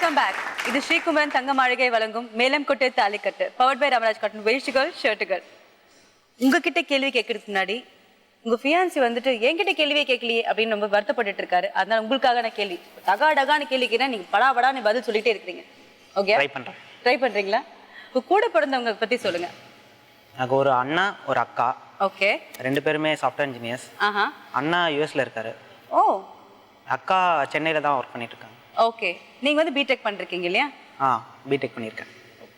Welcome back. இது ஸ்ரீகுமரன் தங்க மாளிகை வழங்கும் மேலம் கொட்டு தாலி கட்டு பவர்ட் பை ராமராஜ் காட்டன் வேஷ்டிகள் ஷர்ட்டுகள். உங்ககிட்ட கேள்வி கேட்கறதுக்கு முன்னாடி உங்க ஃபியான்சி வந்துட்டு என்கிட்ட கேள்வியே கேட்கலையே அப்படின்னு ரொம்ப வருத்தப்பட்டு இருக்காரு. அதனால உங்களுக்காக நான் கேள்வி டகான கேள்வி கேட்கிறேன். நீங்க படாபடான்னு பதில் சொல்லிட்டே இருக்கிறீங்க. ஓகே, ட்ரை பண்றீங்களா? உங்க கூட பிறந்தவங்க பத்தி சொல்லுங்க. எனக்கு ஒரு அண்ணா ஒரு அக்கா. ஓகே, 2 பேருமே சாஃப்ட்வேர் இன்ஜினியர்ஸ். அண்ணா யூஎஸ்ல இருக்காரு. ஓ, அக்கா சென்னையில தான் ஒர்க் பண்ணிட்டு இருக்காங்க. ஓகே, நீங்க வந்து பிடெக் பண்ணிருக்கீங்க இல்லையா? பிடெக் பண்ணியிருக்கேன்.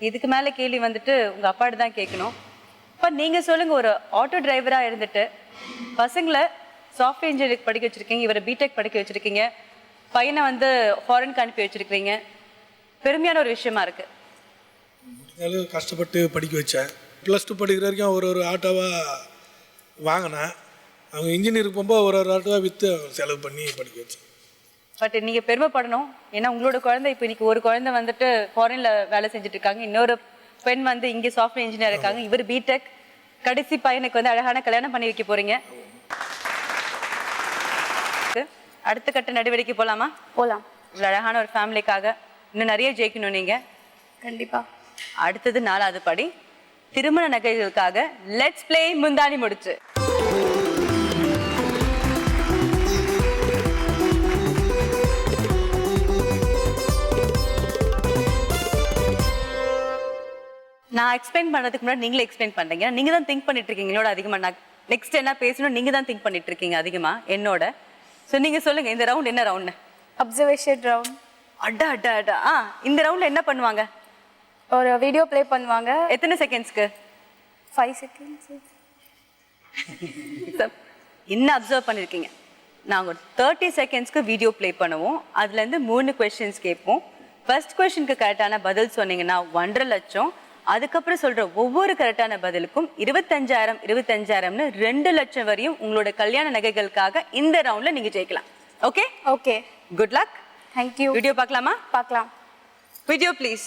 இதுக்கு மேல கேள்வி வந்துட்டு உங்க அப்பாட்ட தான் கேட்கணும். இப்போ நீங்க சொல்லுங்க, ஒரு ஆட்டோ டிரைவரா இருந்துட்டு பசங்களை சாஃப்ட்வேர் இன்ஜினியரிங் படிக்க வச்சிருக்கீங்க, இவரை பிடெக் படிக்க வச்சிருக்கீங்க, பையனை வந்து ஃபாரினுக்கு அனுப்பி வச்சிருக்கீங்க, பெருமையான ஒரு விஷயமா இருக்கு. கஷ்டப்பட்டு படிக்க வச்சேன். +2 படிக்கிற வரைக்கும் ஒரு ஆட்டோவாக வாங்கினேன். அவங்க இன்ஜினியருக்கு போகும்போது ஒரு ஆட்டோவாக விற்று செலவு பண்ணி படிக்க வச்சேன். பட் நீங்க பெருமைப்படணும். ஏன்னா உங்களோட குழந்தை இப்போ இன்னைக்கு ஒரு குழந்தை வந்துட்டு ஃபாரின்ல வேலை செஞ்சுட்டு இருக்காங்க, இன்னொரு பெண் வந்து இங்கே சாஃப்ட்வேர் இன்ஜினியர் இருக்காங்க, இவர் பிடெக். கடைசி பையனுக்கு வந்து அழகான கல்யாணம் பண்ணி வைக்க போறீங்க. அடுத்த கட்ட நடவடிக்கை போலாமா? போலாம். இவ்வளோ அழகான ஒரு ஃபேமிலிக்காக இன்னும் நிறைய ஜெயிக்கணும் நீங்க. கண்டிப்பா. அடுத்தது 4வது படி, திருமண நகைகளுக்காக லெட்ஸ் பிளே முந்தானி முடிச்சு. நான் எக்ஸ்பிளைன் பண்ணுறதுக்கு முன்னாடி நீங்களே எக்ஸ்பிளைன் பண்ணுறீங்க. நீங்கள் தான் திங்க் பண்ணிட்டு இருக்கீங்க என்னோட அதிகமாக. நான் நெக்ஸ்ட் என்ன பேசணும் நீங்கள் தான் திங்க் பண்ணிட்டு இருக்கீங்க அதிகமாக என்னோட. ஸோ நீங்கள் சொல்லுங்கள், இந்த ரவுண்ட் என்ன ரவுண்டு? Observation round. அட்டா அட்டா அட்டா. இந்த ரவுண்டில் என்ன பண்ணுவாங்க? ஒரு வீடியோ ப்ளே பண்ணுவாங்க. எத்தனை செகண்ட்ஸ்க்கு? 5 செகண்ட்ஸ். என்ன அப்சர்வ் பண்ணியிருக்கீங்க? நாங்கள் ஒரு 30 செகண்ட்ஸ்க்கு வீடியோ ப்ளே பண்ணுவோம். அதுலேருந்து 3 கொஸ்டின்ஸ் கேட்போம். ஃபர்ஸ்ட் கொஸ்டினுக்கு கரெக்டான பதில் சொன்னீங்கன்னா 1.5 லட்சம். அதுக்கப்புறம் சொல்ற ஒவ்வொரு கரெக்டான பதிலுக்கும் 25,000 25,000ன்னு 2 லட்சம் வரையும் உங்களோட கல்யாண நகைகளுக்காக இந்த ரவுண்ட்ல நீங்க ஜெயிக்கலாம். Okay okay, good luck. Thank you. Video பார்க்கலாமா? பார்க்கலாம். Video please.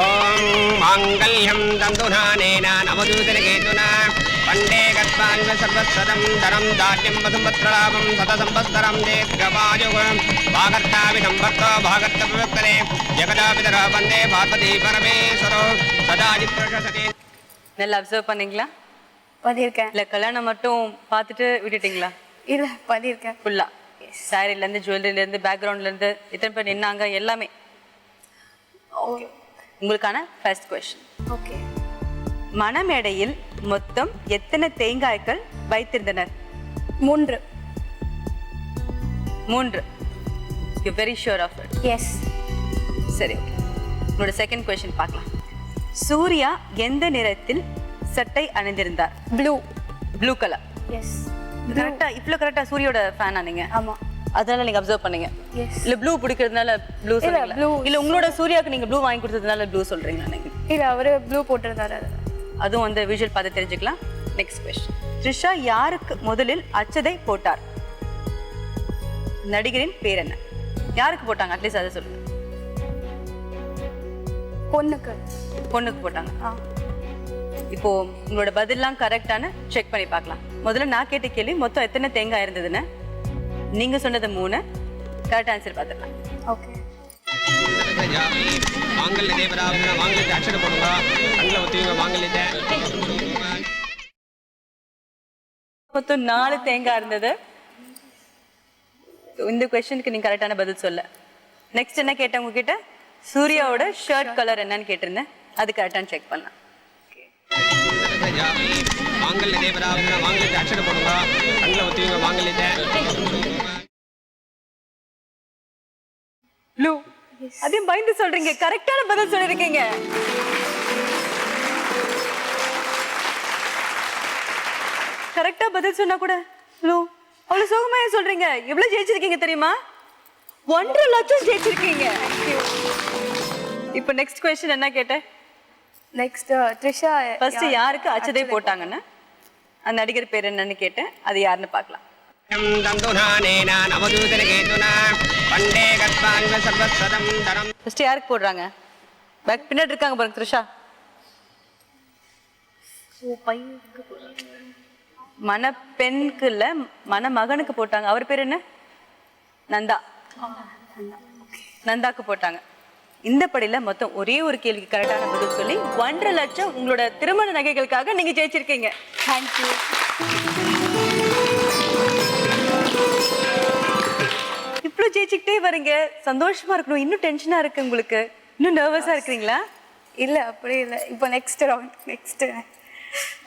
ओम मांगल्यम तंतुनानेना नवदूतनकेतुना वंदे गत्वान्व सर्वस्वदं धनं दाट्यं वसुपत्रलाभं सतसंवत्सरं दीर्घमायुः भागर्ताविदम्भर्तो भागर्तविवक्तने जगदापितरो वन्दे पार्वती परमेश्वरो सदाजित्प्रशसते. நல்லா அப்சர்வ் பண்ணீங்களா? பண்ணியிருக்கேன். இல்லை கல்யாணம் மட்டும் பார்த்துட்டு விட்டுட்டீங்களா? இல்லை, பண்ணியிருக்கேன் ஃபுல்லா. சாரிலேருந்து ஜுவல்லரிலேருந்து பேக்ரவுண்ட்லேருந்து எத்தனை பேர் நின்னாங்க எல்லாமே. ஓகே, உங்களுக்கான ஃபர்ஸ்ட் கொஸ்டின். ஓகே. மணமேடையில் மொத்தம் எத்தனை தேங்காய்கள் வைத்திருந்தனர்? 3. 3. You very sure of it? Yes. சரி, ஓகே. உங்களோட செகண்ட் கொஸ்டின் பார்க்கலாம். சூர்யா எந்த நிறத்தில் சட்டை அணிந்திருந்தார்? ப்ளூ. Blue colour. எஸ். கரெக்டா? இவ்வளோ கரெக்டா? சூரியோட ஃபேனா நீங்க? ஆமாம். அதனால நீங்க அப்சர்வ் பண்ணீங்க. எஸ். இல்ல ப்ளூ பிடிக்கிறதுனால ப்ளூ சொல்றீங்களா? ப்ளூ. இல்ல உங்களோட சூர்யாக்கு நீங்க ப்ளூ வாங்கி கொடுத்ததுனால ப்ளூ சொல்றீங்களா நீங்க? இல்லை, அவரு ப்ளூ போட்டிருந்தாரு. அதுவும் வந்து விஷுவல் பார்த்து தெரிஞ்சுக்கலாம். Next question. த்ரிஷா யாருக்கு முதலில் அச்சதை போட்டார்? நடிகரின் பேர் என்ன? யாருக்கு போட்டாங்க? அட்லீஸ்ட் அதை சொல்லுங்க. பொண்ணுக்கு. பொண்ணுக்கு போட்டாங்க. இப்போ உங்களோட பதிலாம் கரெக்டான செக் பண்ணி பார்க்கலாம். முதல்ல நான் கேட்ட கேள்வி மொத்தம் எத்தனை தேங்காய் இருந்ததுன்னு, நீங்க சொன்னது 3. கரெக்ட் ஆன்சர் பார்த்துக்கலாம். ஓகே. மாங்கல்ய தேவராவன மாங்கல்யத்தை அட்சணை போடுங்க. கண்ணில் ஒத்துவீங்க மாங்கல்யத்தை. மொத்தம் 4 தேங்காய் இருந்தது. இந்த கொஸ்டினுக்கு நீங்க கரெக்டான பதில் சொல்ல. நெக்ஸ்ட் என்ன கேட்டேன் உங்ககிட்ட? சூர்யாவோட ஷர்ட் கலர் என்னன்னு கேட்டிருந்தேன். அது கரெக்டான செக் பண்ணலாம். மாங்கல்ய தேவராவன மாங்கல்யத்தை அட்சணை போடுங்க. கண்ணில் ஒத்துவீங்க மாங்கல்யத்தை. ப்ளூ. அதையும் பயந்து சொல்றீங்க. கரெக்டான பதில் சொல்லிருக்கீங்க. கரெக்டா பதில் சொன்னா கூட ப்ளூ. அவ்வளவு சோகமா சொல்றீங்க. எவ்வளவு ஜெயிச்சிருக்கீங்க தெரியுமா? 1.5 லட்சம் ஜெயிச்சிருக்கீங்க. இப்போ நெக்ஸ்ட் क्वेश्चन என்ன கேட்டேன்? நெக்ஸ்ட் த்ரிஷா ஃபர்ஸ்ட் யாருக்கு அச்சதை போட்டாங்கன்னு, அந்த நடிகர் பேர் என்னன்னு கேட்டேன். அது யாருன்னு பார்க்கலாம். ஃபர்ஸ்ட் யாருக்கு போடுறாங்க? பேக் பின்னாடி இருக்காங்க பாருங்க த்ரிஷா. மணப்பெண்ணுக்கு இல்ல மணமகனுக்கு போட்டாங்க. அவர் பேர் என்ன? நந்தா. நந்தாக்கு போட்டாங்க. இந்த படியில மொத்தம் ஒரே ஒரு கேள்விக்கு கரெக்டான பதில் சொல்லி 1.5 லட்சம் உங்களோட திருமண நகைகளுக்காக நீங்க ஜெயிச்சிருக்கீங்க. தேங்க்யூ. இவ்வளவு ஜெயிச்சுக்கிட்டே வரீங்க, சந்தோஷமா இருக்கணும். இன்னும் டென்ஷனா இருக்கு உங்களுக்கு? இன்னும் நர்வஸா இருக்கிறீங்களா? இல்லை அப்படி இல்லை. இப்போ நெக்ஸ்ட் ரவுண்ட் நெக்ஸ்ட்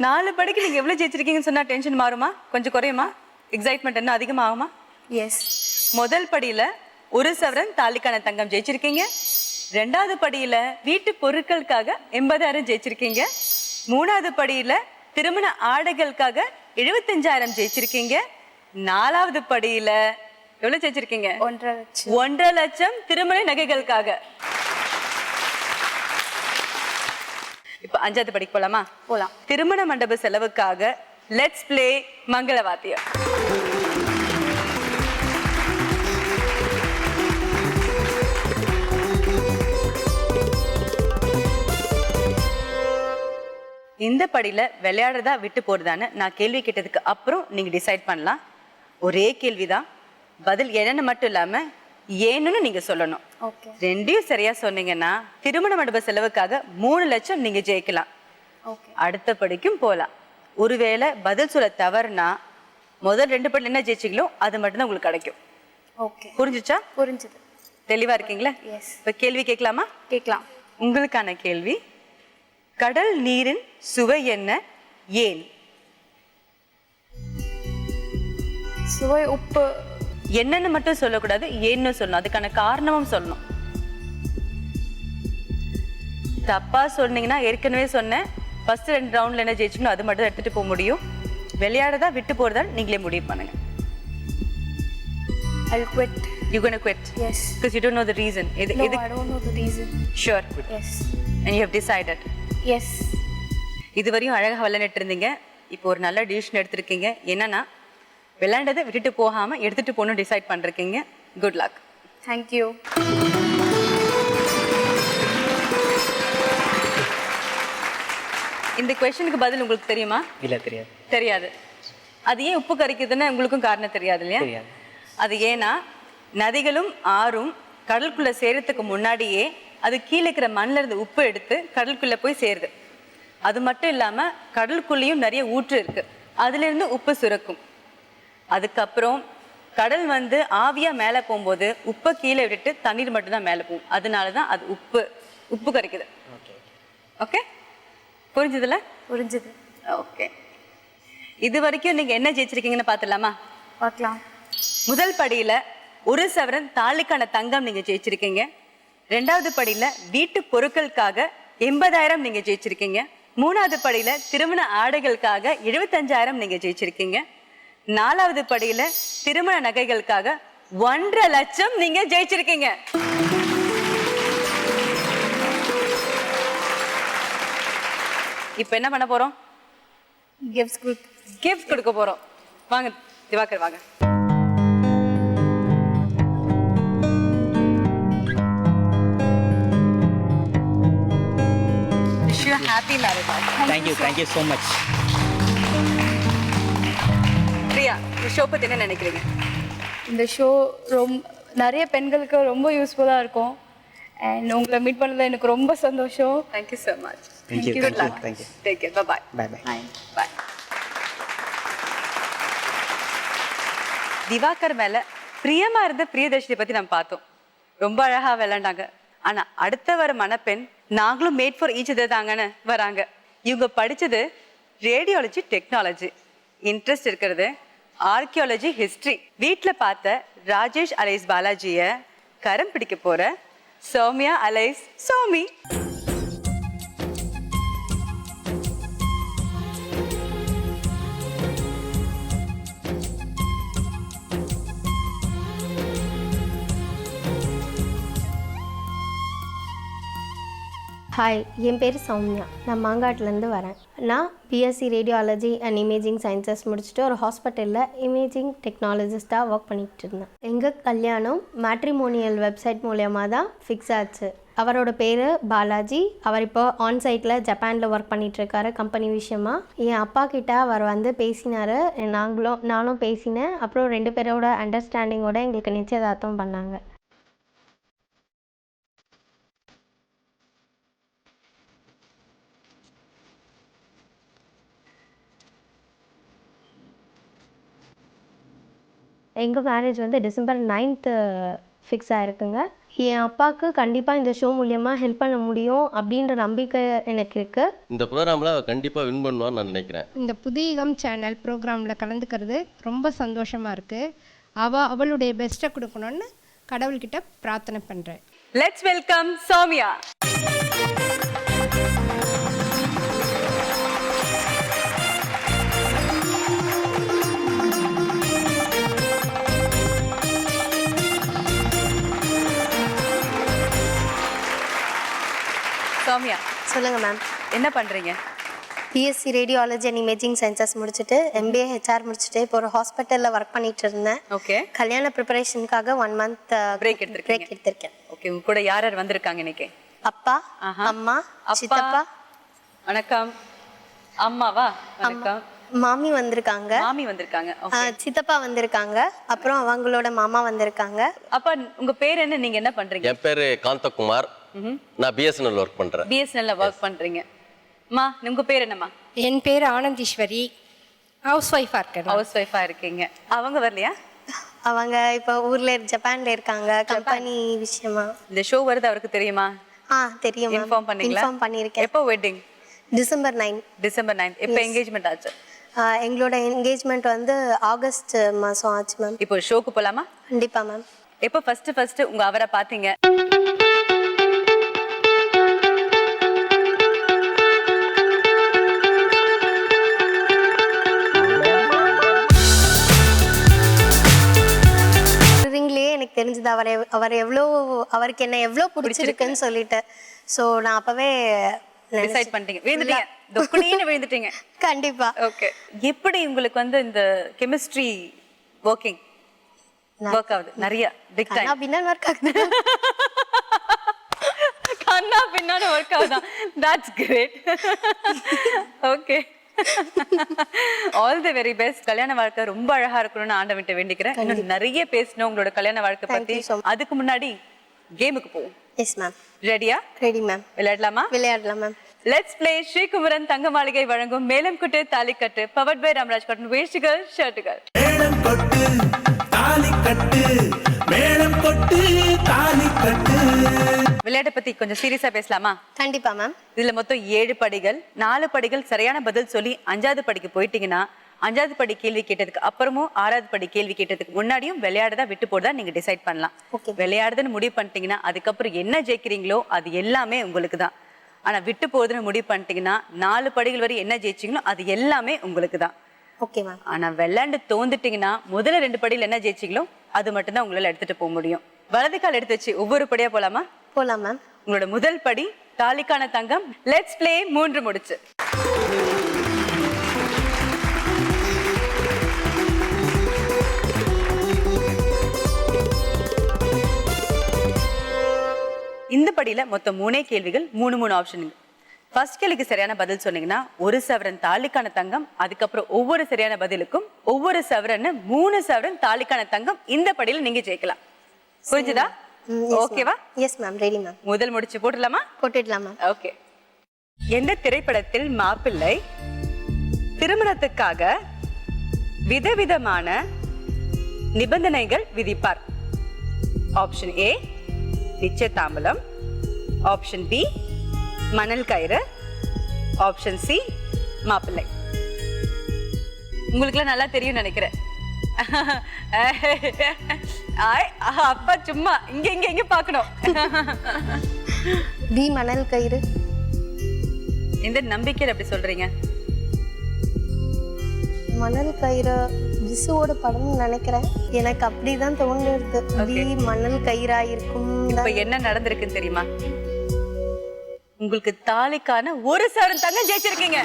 4 படிக்கு நீங்க எவ்வளவு ஜெயிச்சிருக்கீங்கன்னு சொன்னா டென்ஷன் மாறுமா, கொஞ்சம் குறையுமா, எக்ஸைட்மெண்ட் என்ன அதிகமாகுமா? எஸ். முதல் படியில 1 சவரன் தாலிக்கான தங்கம் ஜெயிச்சிருக்கீங்க. 2வது படியில வீட்டு பொருட்களுக்காக 80,000 ஜெயிச்சிருக்கீங்க. 3வது படியில திருமண ஆடைகளுக்காக 75,000 ஜெயிச்சிருக்கீங்க. 4வது படியில எவ்வளவு ஜெயிச்சிருக்கீங்க? 1.5 லட்சம். 1.5 லட்சம் திருமண நகைகளுக்காக. இப்ப 5வது படிக்கு போலாமா? போலாம். திருமண மண்டப செலவுக்காக லெட்ஸ் பிளே மங்கள வாத்தியம். இந்த படியில விளையாடுறதா விட்டு போறதான்னு நான் கேள்வி கேட்டதுக்கு அப்புறம் நீங்க டிசைட் பண்ணலாம். ஒரே கேள்விதான், பதில் என்னன்னு மட்டும் இல்லாம ஏன்னு நீங்க சொல்லணும். ஓகே. ரெண்டையும் சரியா சொன்னீங்கன்னா திருமண மண்டப செலவுக்காக 3 லட்சம் நீங்க ஜெயிக்கலாம். ஓகே. அடுத்த படிக்கும் போலாம். ஒருவேளை பதில் சொல்ல தவறுனா முதல் 2 படியில் என்ன ஜெயிச்சிங்களோ அது மட்டும்தான் உங்களுக்கு கிடைக்கும். ஓகே. புரிஞ்சுச்சா? புரிஞ்சுது. தெளிவா இருக்கீங்களா? எஸ். இப்ப கேள்வி கேட்கலாமா? கேட்கலாம். உங்களுக்கான கேள்வி, கடல் நீரின் சுவை என்ன, ஏன்? சுவை உப்பு. என்னன்னு மட்டும் சொல்லக்கூடாது, ஏன்னு சொல்லணும். அதுக்கான காரணமும் சொல்லணும். தப்பா சொன்னீங்கன்னா ஏற்கனவே சொன்னேன், ஃபர்ஸ்ட் 2 ரவுண்ட்ல என்ன ஜெயிச்சுக்கணும் அது மட்டும் தான் எடுத்துட்டு போக முடியும். விளையாடதா விட்டு போறதா நீங்களே முடிவு பண்ணுங்க. I'll quit. You're gonna quit? Yes. Because you don't know the reason. No, I don't know the reason. Sure. Yes. And you have decided. Yes. இதுவரையும் அழகா விளையாண்டுட்டு இருந்தீங்க. இப்போ ஒரு நல்ல டிசிஷன் எடுத்திருக்கீங்க. என்னன்னா விளையாண்டதை விட்டுட்டு போகாம எடுத்துட்டு போகணும் டிசைட் பண்ணிருக்கீங்க. Good luck. Thank you. இந்த क्वेश्चनக்கு பதில் உங்களுக்கு தெரியுமா? இல்லை, தெரியாது. தெரியாது. அது ஏன் உப்பு கரிக்குதுன்னு உங்களுக்கும் காரணம் தெரியாது இல்லையா? தெரியாது. அது ஏன்னா நதிகளும் ஆறும் கடலுக்குள்ள சேரத்துக்கு முன்னாடியே அது கீழே இருக்கிற மண்ணில் இருந்து உப்பு எடுத்து கடலுக்குள்ள போய் சேருது. அது மட்டும் இல்லாம கடலுக்குள்ளேயும் நிறைய ஊற்று இருக்கு, அதுல இருந்து உப்பு சுரக்கும். அதுக்கப்புறம் கடல் வந்து ஆவியா மேலே போகும்போது உப்பை கீழே விட்டுட்டு தண்ணீர் மட்டும்தான் மேலே போகும். அதனாலதான் அது உப்பு கரிக்குது. ஓகே, புரிஞ்சுதுல? புரிஞ்சுது. ஓகே, இது வரைக்கும் நீங்க என்ன ஜெயிச்சிருக்கீங்கன்னு பார்த்துடலாமா? பார்க்கலாம். முதல் படியில 1 சவரன் தாலிக்கான தங்கம் நீங்க ஜெயிச்சிருக்கீங்க. 2வது படியில வீட்டு பொருட்களுக்காக 80,000 நீங்க ஜெயிச்சிருக்கீங்க. 3வது படியில திருமண ஆடைகளுக்காக 75,000 நீங்க ஜெயிச்சிருக்கீங்க. 4வது படியில திருமண நகைகளுக்காக 1.5 லட்சம் நீங்க ஜெயிச்சிருக்கீங்க. இப்ப என்ன பண்ண போறோம்? கிஃப்ட் கொடுக்க போறோம். வாங்க திவாகர், வாங்க. Wish you a happy marriage life. Thank you so much. Priya, இந்த ஷோ பத்தி என்ன நினைக்கிறீங்க? இந்த ஷோ நிறைய பெண்களுக்கு ரொம்ப யூஸ்ஃபுல்லாக இருக்கும். அண்ட் உங்களை மீட் பண்ணதில் எனக்கு ரொம்ப சந்தோஷம். Thank you so much. Thank you. Good luck. Thank you. Take care. Bye-bye. Bye-bye. Bye. Diwakar மேல பிரியமா இருந்த பிரியதர்ஷினி பத்தி நம்ம பார்த்தோம். ரொம்ப அழகா விளையாண்டாங்க. ஆனா அடுத்த வர மணப்பெண் நாங்களும் மேட் ஃபார் ஈச் அதர் தாங்கன்னு வராங்க. இவங்க படிச்சது ரேடியாலஜி டெக்னாலஜி, இன்ட்ரெஸ்ட் இருக்கிறது ஆர்கியாலஜி ஹிஸ்டரி. வீட்டில் பார்த்த ராஜேஷ் அலைஸ் பாலாஜியை கரம் பிடிக்க போற சௌமியா அலைஸ் சௌமி. ஹாய், என் பேர் சௌமியா. நான் மாங்காட்டிலேருந்து வரேன். நான் BSc radiology and imaging sciences முடிச்சுட்டு ஒரு ஹாஸ்பிட்டலில் இமேஜிங் டெக்னாலஜிஸ்ட்டாக ஒர்க் பண்ணிகிட்டு இருந்தேன். எங்கள் கல்யாணம் மேட்ரிமோனியல் வெப்சைட் மூலயமா தான் ஃபிக்ஸ் ஆச்சு. அவரோட பேர் பாலாஜி. அவர் இப்போ ஆன்சைட்டில் ஜப்பானில் ஒர்க் பண்ணிகிட்ருக்காரு கம்பெனி விஷயமா. என் அப்பா கிட்ட அவர் வந்து பேசினார், நானும் பேசினேன். அப்புறம் 2 பேரோட அண்டர்ஸ்டாண்டிங்கோட எங்களுக்கு நிச்சயதார்த்தம் பண்ணாங்க. எங்கள் மேரேஜ் வந்து டிசம்பர் 9th ஃபிக்ஸ் ஆகிருக்குங்க. என் அப்பாவுக்கு கண்டிப்பாக இந்த ஷோ மூலியமாக ஹெல்ப் பண்ண முடியும் அப்படின்ற நம்பிக்கை எனக்கு இருக்குது. இந்த ப்ரோக்ராமில் அவள் கண்டிப்பாக வின் பண்ணுவான்னு நான் நினைக்கிறேன். இந்த புதியகம் சேனல் ப்ரோக்ராமில் கலந்துக்கிறது ரொம்ப சந்தோஷமாக இருக்குது. அவளுடைய பெஸ்ட்டை கொடுக்கணும்னு கடவுள்கிட்ட பிரார்த்தனை பண்ணுறேன். Let's welcome Soumya. சௌமியா, சொல்லுங்கள் மேம். என்ன பண்ணுறீங்க? BSc radiology and imaging sciences முடிச்சுட்டு எம்பிஏ ஹெச்ஆர் முடிச்சுட்டு இப்போ ஒரு ஹாஸ்பிட்டலில் ஒர்க் பண்ணிட்டு இருந்தேன். ஓகே. கல்யாண ப்ரிப்பரேஷனுக்காக 1 month பிரேக் எடுத்திருக்கேன். ஓகே, உங்க கூட யார் யார் வந்திருக்காங்க இன்னைக்கு? அப்பா, அம்மா, சித்தப்பா. வணக்கம். அம்மாவா? வணக்கம். மாமி வந்திருக்காங்க. மாமி வந்திருக்காங்க. சித்தப்பா வந்திருக்காங்க. அப்புறம் அவங்களோட மாமா வந்திருக்காங்க. அப்பா, உங்க பேர் என்ன? நீங்க என்ன பண்றீங்க? என் பேர் காந்தகுமார். நான் பிஎஸ்என்எல் ஒர்க் பண்ணுறேன். பிஎஸ்என்எல்ல ஒர்க் பண்றீங்க. அம்மா, உங்க பேர் என்னம்மா? என் பேர் ஆனந்தீஸ்வரி. ஹவுஸ் ஒய்ஃபாக இருக்கேன். ஹவுஸ் ஒய்ஃபா இருக்கீங்க. அவங்க வரலையா? அவங்க இப்போ ஊர்ல ஜப்பான்ல இருக்காங்க கம்பெனி விஷயமா. இந்த ஷோ வருது அவருக்கு தெரியுமா? தெரியும். இன்ஃபார்ம் பண்ணீங்களா? இன்ஃபார்ம் பண்ணியிருக்கேன். எப்போ வெட்டிங்? டிசம்பர் 9. டிசம்பர் 9. எப்போ என்கேஜ்மெண்ட் ஆச்சு? எங்களோட என்கேஜ்மெண்ட் வந்து ஆகஸ்ட் மாதம் ஆச்சு மேம். இப்போ ஷோக்கு போலாமா? கண்டிப்பா மேம். எப்போ ஃபர்ஸ்ட் உங்க அவரை பாத்தீங்க? எனக்கு தெரிஞ்சது அவருக்கு என்ன எவ்வளோ பிடிச்சிருக்குன்னு சொல்லிட்டு. ஸோ நான் அப்பவே டிசைட் பண்ணிட்டீங்க, விழுந்துட்டீங்க, தொக்குனீன்னு விழுந்துட்டீங்க. கண்டிப்பா. ஓகே. எப்படி உங்களுக்கு வந்து இந்த கெமிஸ்ட்ரி ஒர்க் ஆகுது? நிறைய பிக் டைம் பின்னாடி ஒர்க் ஆகுது. கண்ணா பின்னாடி ஒர்க் ஆகுதா? That's great. Okay, all the very best. கல்யாண வாழ்க்கை ரொம்ப அழகா இருக்கணும்னு ஆண்டவன்கிட்ட வேண்டிக்கிறேன். இன்னும் நிறைய பேசணும் உங்களோட கல்யாண வாழ்க்கை பத்தி. அதுக்கு முன்னாடி கேமுக்கு போவோம். Yes ma'am. ரெடியா? Ready ma'am. விளையாடலாமா? விளையாடலாம் மேம். Let's play. ஸ்ரீகுமரன் தங்க மாளிகை வழங்கும் மேலம் கொட்டு தாலி கட்டு, பவர்ட் பை ராமராஜ் காட்டன் வேஷ்டிகள், ஷர்ட்டுகள். மேலம் கொட்டு தாலி கட்டு, மேலம் கொட்டு தாலி கட்டு. விளையாட்டை பத்தி கொஞ்சம் சீரியஸா பேசலாமா? கண்டிப்பா மேம். இதுல மொத்தம் 7 படிகள். 4 படிகள் சரியான பதில் சொல்லி 5வது படிக்கு போயிட்டீங்கன்னா 5வது படி கேள்வி கேட்டதுக்கு அப்புறமும் 6வது படி கேள்வி கேட்டதுக்கு முன்னாடியும் விளையாடுறதா விட்டு போடுறதா நீங்க டிசைட் பண்ணலாம். விளையாடுறதுன்னு முடிவு பண்ணிட்டீங்கன்னா அதுக்கப்புறம் என்ன ஜெயிக்கிறீங்களோ அது எல்லாமே உங்களுக்கு தான். ஆனா விட்டு போகுதுன்னு முடிவு பண்ணிட்டீங்கன்னா 4 படிகள் வரை என்ன ஜெயிச்சிங்களோ அது எல்லாமே உங்களுக்கு தான். Okay ma'am. ஆனா விளையாண்டு தோந்துட்டீங்கன்னா முதல்ல 2 படியில் என்ன ஜெயிச்சிங்களோ அது மட்டும் தான் உங்களால எடுத்துட்டு போக முடியும். வலது கால் எடுத்து வச்சு ஒவ்வொரு படியா போலாமா? போலாம் மேம். உங்களோட முதல் படி தாலிக்கான தங்கம். Let's play. 3 முடிச்சு. இந்த படியில மொத்தம் 3 கேள்விகள், 3 ஆப்ஷனுங்க. ஃபர்ஸ்ட் கேள்விக்கு சரியான பதில் சொன்னீங்கன்னா 1 சவரன் தாலிக்கான தங்கம். அதுக்கப்புறம் ஒவ்வொரு சரியான பதிலுக்கும் ஒவ்வொரு சவரன் 3 சவரன் தாலிக்கான தங்கம் இந்த படியில நீங்க ஜெயிக்கலாம். புரிஞ்சுதா? ஓகேவா? Yes ma'am. Ready ma'am. முதல் முடிச்சு போட்டுடலாமா? போட்டுடலாம் மேம். ஓகே. எந்த திரைப்படத்தில் மாப்பிள்ளை திருமணத்துக்காக விதவிதமான நிபந்தனைகள் விதிப்பார்? ஆப்ஷன் ஏ நிச்சயதாம்பலம், ஆப்ஷன் பி மணல் கயிறு, ஆப்ஷன் சி மாப்பிள்ளை. உங்களுக்குலாம் நல்லா தெரியும் நினைக்கிறேன். அப்பா சும்மா இங்க இங்க இங்க பாக்கணும். பி மணல் கயிறு. எந்த நம்பிக்கையில் அப்படி சொல்றீங்க? மணல் கயிறு விசுவோட படம்னு நினைக்கிறேன். எனக்கு அப்படிதான் தோணுது. பி மணல் கயிறா இருக்கும். இப்ப என்ன நடந்திருக்குன்னு தெரியுமா? உங்களுக்கு தாலிக்கான 1 சவரன் தங்கம் ஜெயிச்சிருக்கீங்க.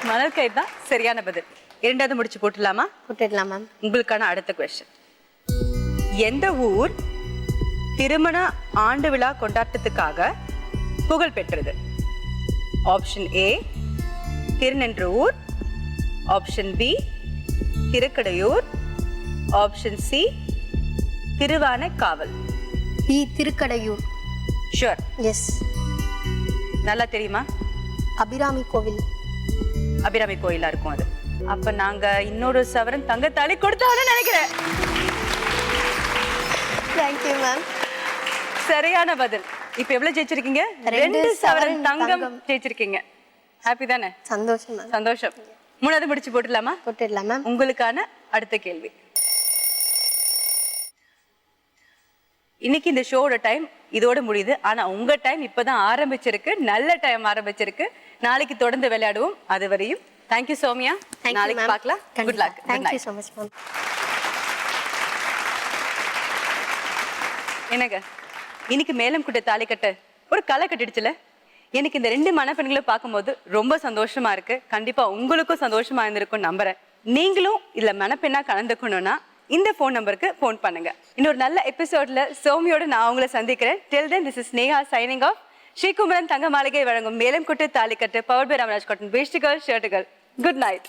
மணல் கயிறு தான் சரியான பதில். 2வது முடிச்சு போட்டுடலாமா? போட்டுடலாம் மேம். உங்களுக்கான அடுத்த கொஸ்டின். எந்த ஊர் திருமண ஆண்டு விழா கொண்டாட்டத்துக்காக புகழ் பெற்றது? Option A Thirunendrur, option B Thirukkadaiyur, option C Thiruvanaikaval. B Thirukkadaiyur. Sure? Yes. நல்லா தெரியுமா? அபிராமி கோவில். அபிராமி கோயிலா இருக்கும் அது. அப்ப நாங்க இன்னொரு சவரன் தங்கத்தாலி கொடுத்தாலும் நினைக்கிறேன். Thank you ma'am. சரியான பதில். இப்ப எவ்வளவு ஜெயிச்சிருக்கீங்க? 2 சவரன் தங்கம் ஜெயிச்சிருக்கீங்க. ஹாப்பி தானே? சந்தோஷம் மேம். சந்தோஷம். 3வது முடிச்சு போட்டுடலாமா? போட்டுடலாம் மேம். உங்களுக்கான அடுத்த கேள்வி. இன்னைக்கு இந்த ஷோட டைம் இதோட முடியுது. ஆனா உங்க டைம் இப்பதான் ஆரம்பிச்சிருக்கு. நல்ல டைம் ஆரம்பிச்சிருக்கு. நாளைக்கு தொடர்ந்து விளையாடுவோம். அது வரையும் தேங்க்யூ சௌமியா. நாளைக்கு பார்க்கலாம். Good luck. Thank you so much ma'am. என்னங்க இன்னைக்கு மேலம் கொட்டு தாலி கட்டு ஒரு களை கட்டிடுச்சுல. எனக்கு இந்த 2 மணப்பெண்களை பார்க்கும்போது ரொம்ப சந்தோஷமா இருக்கு. கண்டிப்பா உங்களுக்கும் சந்தோஷமா இருந்திருக்கும் நம்புறேன். நீங்களும் இதுல மணப்பெண்ணா கலந்துக்கணும்னா இந்த ஃபோன் நம்பருக்கு ஃபோன் பண்ணுங்க. இன்னொரு நல்ல எபிசோட்ல சௌமியோட நான் உங்களை சந்திக்கிறேன். Till then, this is Sneha signing off. Sri Kumaran தங்க மாளிகை வழங்கும் மேலம் கொட்டு தாலி கட்டு பவர்ட் பை ராமராஜ் காட்டன் வேஷ்டிகள் ஷர்ட்டுகள். Good night.